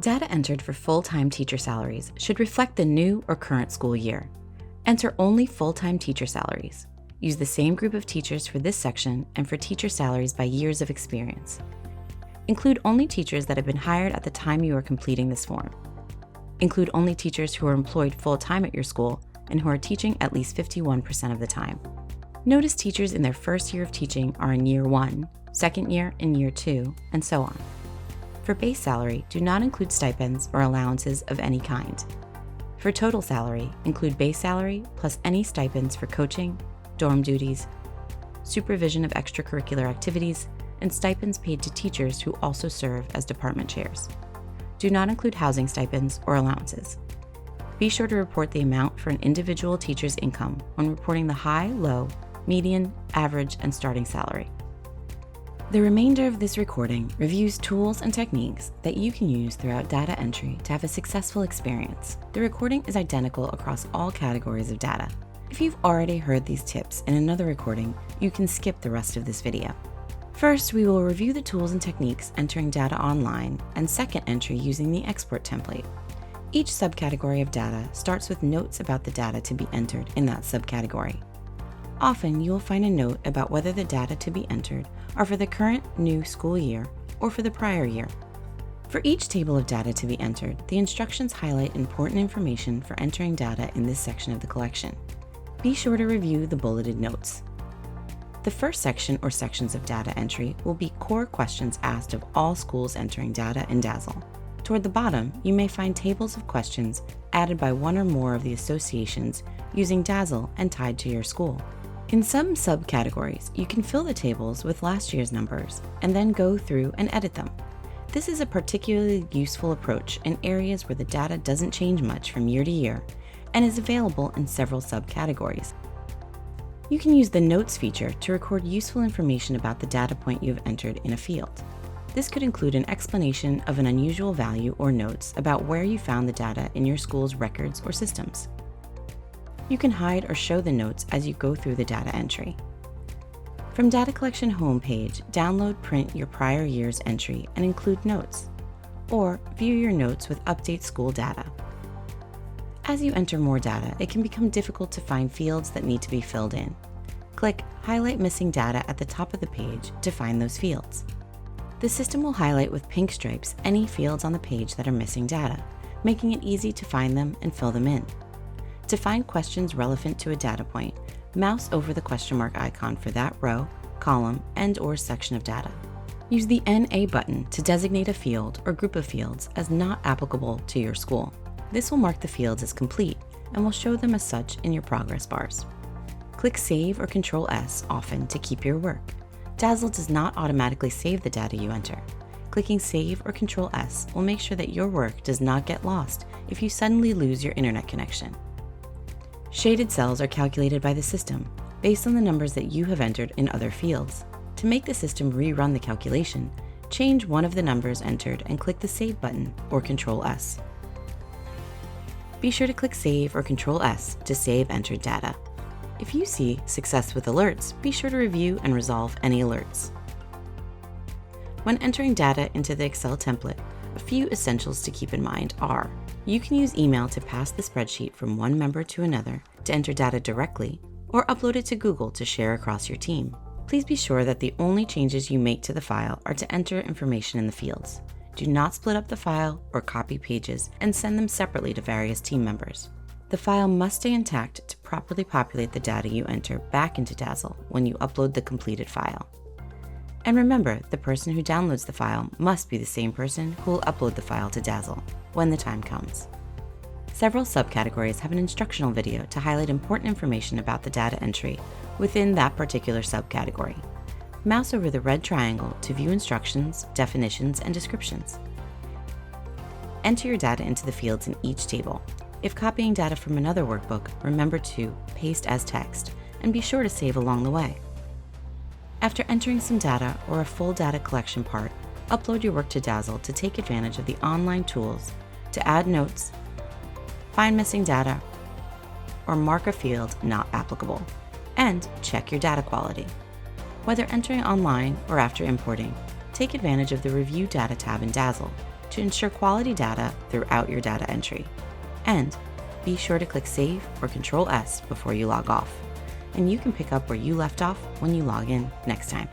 Data entered for full-time teacher salaries should reflect the new or current school year. Enter only full-time teacher salaries. Use the same group of teachers for this section and for teacher salaries by years of experience. Include only teachers that have been hired at the time you are completing this form. Include only teachers who are employed full-time at your school and who are teaching at least 51% of the time. Notice teachers in their first year of teaching are in year 1, second year in year 2, and so on. For base salary, do not include stipends or allowances of any kind. For total salary, include base salary plus any stipends for coaching, dorm duties, supervision of extracurricular activities, and stipends paid to teachers who also serve as department chairs. Do not include housing stipends or allowances. Be sure to report the amount for an individual teacher's income when reporting the high, low, median, average, and starting salary. The remainder of this recording reviews tools and techniques that you can use throughout data entry to have a successful experience. The recording is identical across all categories of data. If you've already heard these tips in another recording, you can skip the rest of this video. First, we will review the tools and techniques entering data online, and second entry using the export template. Each subcategory of data starts with notes about the data to be entered in that subcategory. Often, you will find a note about whether the data to be entered are for the current new school year or for the prior year. For each table of data to be entered, the instructions highlight important information for entering data in this section of the collection. Be sure to review the bulleted notes. The first section or sections of data entry will be core questions asked of all schools entering data in DASL. Toward the bottom, you may find tables of questions added by one or more of the associations using DASL and tied to your school. In some subcategories, you can fill the tables with last year's numbers and then go through and edit them. This is a particularly useful approach in areas where the data doesn't change much from year to year and is available in several subcategories. You can use the Notes feature to record useful information about the data point you have entered in a field. This could include an explanation of an unusual value or notes about where you found the data in your school's records or systems. You can hide or show the notes as you go through the data entry. From Data Collection homepage, download print your prior year's entry and include notes, or view your notes with update school data. As you enter more data, it can become difficult to find fields that need to be filled in. Click Highlight Missing Data at the top of the page to find those fields. The system will highlight with pink stripes any fields on the page that are missing data, making it easy to find them and fill them in. To find questions relevant to a data point, mouse over the question mark icon for that row, column, and/or section of data. Use the NA button to designate a field or group of fields as not applicable to your school. This will mark the fields as complete and will show them as such in your progress bars. Click Save or Ctrl+S often to keep your work. DASL does not automatically save the data you enter. Clicking Save or Ctrl+S will make sure that your work does not get lost if you suddenly lose your internet connection. Shaded cells are calculated by the system based on the numbers that you have entered in other fields. To make the system rerun the calculation, change one of the numbers entered and click the Save button or Ctrl+S. Be sure to click Save or Ctrl+S to save entered data. If you see Success with Alerts, be sure to review and resolve any alerts. When entering data into the Excel template, a few essentials to keep in mind are: you can use email to pass the spreadsheet from one member to another to enter data directly, or upload it to Google to share across your team. Please be sure that the only changes you make to the file are to enter information in the fields. Do not split up the file or copy pages and send them separately to various team members. The file must stay intact to properly populate the data you enter back into DASL when you upload the completed file. And remember, the person who downloads the file must be the same person who will upload the file to DASL when the time comes. Several subcategories have an instructional video to highlight important information about the data entry within that particular subcategory. Mouse over the red triangle to view instructions, definitions, and descriptions. Enter your data into the fields in each table. If copying data from another workbook, remember to paste as text and be sure to save along the way. After entering some data or a full data collection part, upload your work to DASL to take advantage of the online tools to add notes, find missing data, or mark a field not applicable, and check your data quality. Whether entering online or after importing, take advantage of the Review Data tab in DASL to ensure quality data throughout your data entry. And be sure to click Save or Control S before you log off, and you can pick up where you left off when you log in next time.